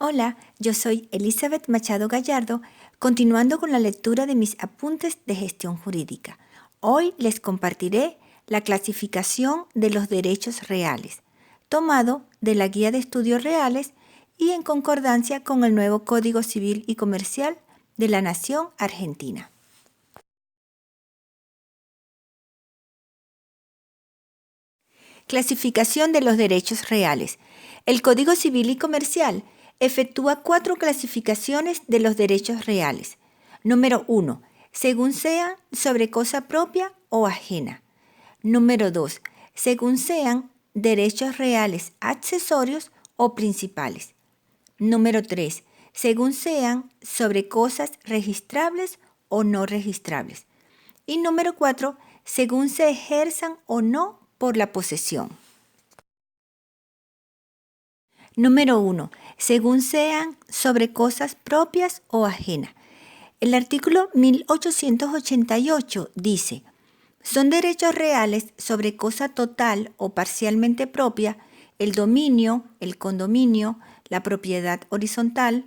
Hola, yo soy Elizabeth Machado Gallardo, continuando con la lectura de mis apuntes de gestión jurídica. Hoy les compartiré la clasificación de los derechos reales, tomado de la Guía de Estudios Reales y en concordancia con el nuevo Código Civil y Comercial de la Nación Argentina. Clasificación de los derechos reales. El Código Civil y Comercial efectúa 4 clasificaciones de los derechos reales. Número 1. Según sean sobre cosa propia o ajena. Número 2. Según sean derechos reales accesorios o principales. Número 3. Según sean sobre cosas registrables o no registrables. Y número 4. Según se ejerzan o no por la posesión. Número 1. Según sean sobre cosas propias o ajenas. El artículo 1888 dice: son derechos reales sobre cosa total o parcialmente propia el dominio, el condominio, la propiedad horizontal,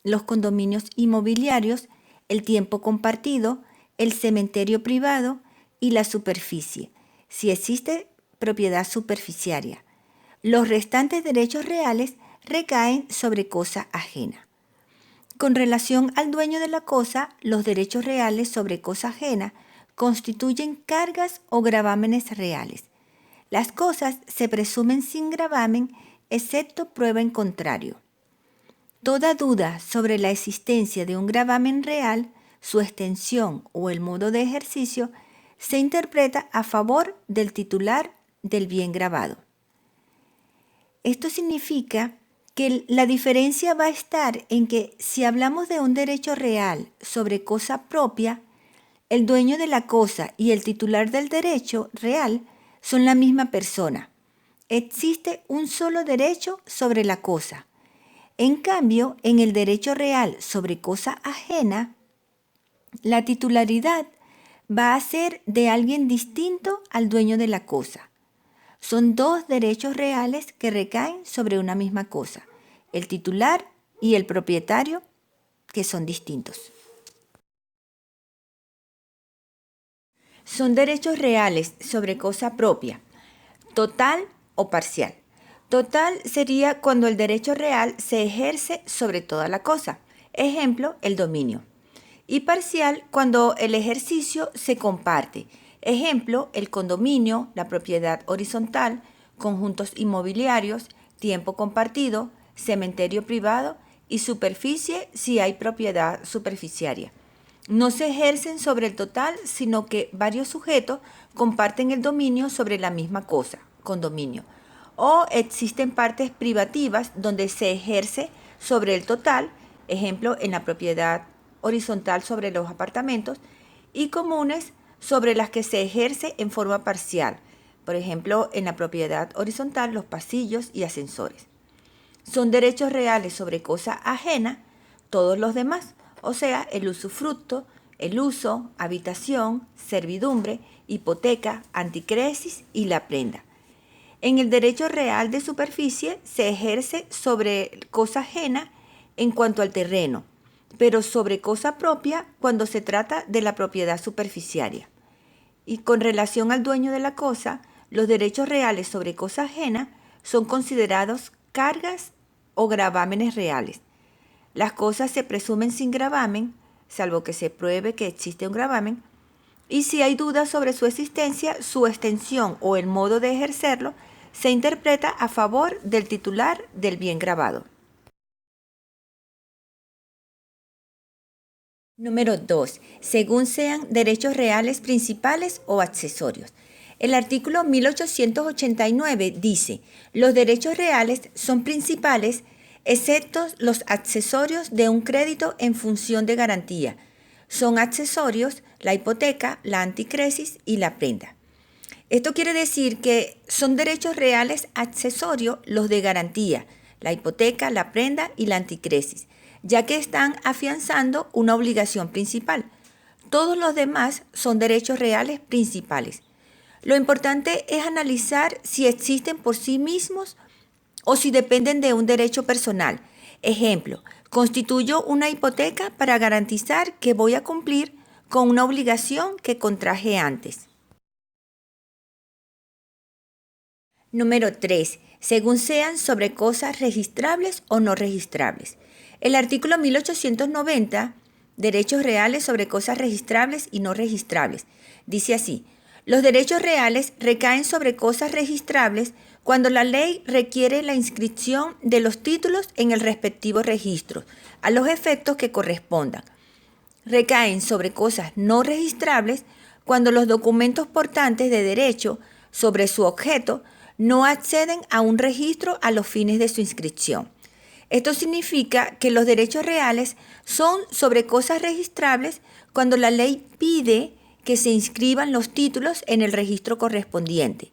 los condominios inmobiliarios, el tiempo compartido, el cementerio privado y la superficie, si existe propiedad superficiaria. Los restantes derechos reales recaen sobre cosa ajena. Con relación al dueño de la cosa, los derechos reales sobre cosa ajena constituyen cargas o gravámenes reales. Las cosas se presumen sin gravamen, excepto prueba en contrario. Toda duda sobre la existencia de un gravamen real, su extensión o el modo de ejercicio, se interpreta a favor del titular del bien gravado. Esto significa que la diferencia va a estar en que si hablamos de un derecho real sobre cosa propia, el dueño de la cosa y el titular del derecho real son la misma persona. Existe un solo derecho sobre la cosa. En cambio, en el derecho real sobre cosa ajena, la titularidad va a ser de alguien distinto al dueño de la cosa. Son 2 derechos reales que recaen sobre una misma cosa, el titular y el propietario, que son distintos. Son derechos reales sobre cosa propia, total o parcial. Total sería cuando el derecho real se ejerce sobre toda la cosa, ejemplo, el dominio. Y parcial cuando el ejercicio se comparte, ejemplo, el condominio, la propiedad horizontal, conjuntos inmobiliarios, tiempo compartido, cementerio privado y superficie si hay propiedad superficiaria. No se ejercen sobre el total, sino que varios sujetos comparten el dominio sobre la misma cosa, condominio. O existen partes privativas donde se ejerce sobre el total, ejemplo, en la propiedad horizontal sobre los apartamentos, y comunes sobre las que se ejerce en forma parcial, por ejemplo, en la propiedad horizontal, los pasillos y ascensores. Son derechos reales sobre cosa ajena todos los demás, o sea, el usufructo, el uso, habitación, servidumbre, hipoteca, anticresis y la prenda. En el derecho real de superficie se ejerce sobre cosa ajena en cuanto al terreno, pero sobre cosa propia cuando se trata de la propiedad superficiaria. Y con relación al dueño de la cosa, los derechos reales sobre cosa ajena son considerados cargas o gravámenes reales. Las cosas se presumen sin gravamen, salvo que se pruebe que existe un gravamen, y si hay dudas sobre su existencia, su extensión o el modo de ejercerlo se interpreta a favor del titular del bien gravado. Número 2. Según sean derechos reales principales o accesorios. El artículo 1889 dice: los derechos reales son principales excepto los accesorios de un crédito en función de garantía. Son accesorios la hipoteca, la anticresis y la prenda. Esto quiere decir que son derechos reales accesorios los de garantía, la hipoteca, la prenda y la anticresis, ya que están afianzando una obligación principal. Todos los demás son derechos reales principales. Lo importante es analizar si existen por sí mismos o si dependen de un derecho personal. Ejemplo, constituyo una hipoteca para garantizar que voy a cumplir con una obligación que contraje antes. Número 3. Según sean sobre cosas registrables o no registrables. El artículo 1890, derechos reales sobre cosas registrables y no registrables, dice así: los derechos reales recaen sobre cosas registrables cuando la ley requiere la inscripción de los títulos en el respectivo registro, a los efectos que correspondan. Recaen sobre cosas no registrables cuando los documentos portantes de derecho sobre su objeto no acceden a un registro a los fines de su inscripción. Esto significa que los derechos reales son sobre cosas registrables cuando la ley pide que se inscriban los títulos en el registro correspondiente.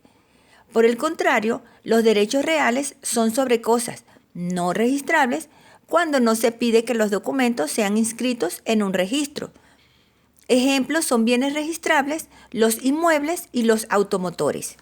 Por el contrario, los derechos reales son sobre cosas no registrables cuando no se pide que los documentos sean inscritos en un registro. Ejemplos son bienes registrables, los inmuebles y los automotores.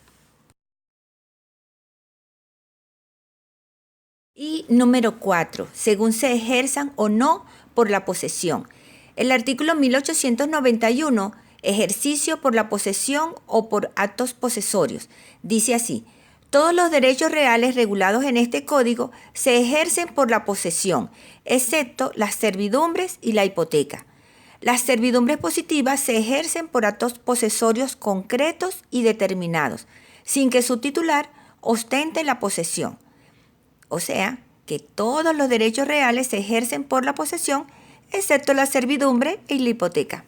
Y número 4, según se ejerzan o no por la posesión. El artículo 1891, ejercicio por la posesión o por actos posesorios, dice así: todos los derechos reales regulados en este código se ejercen por la posesión, excepto las servidumbres y la hipoteca. Las servidumbres positivas se ejercen por actos posesorios concretos y determinados, sin que su titular ostente la posesión. O sea, que todos los derechos reales se ejercen por la posesión, excepto la servidumbre y la hipoteca.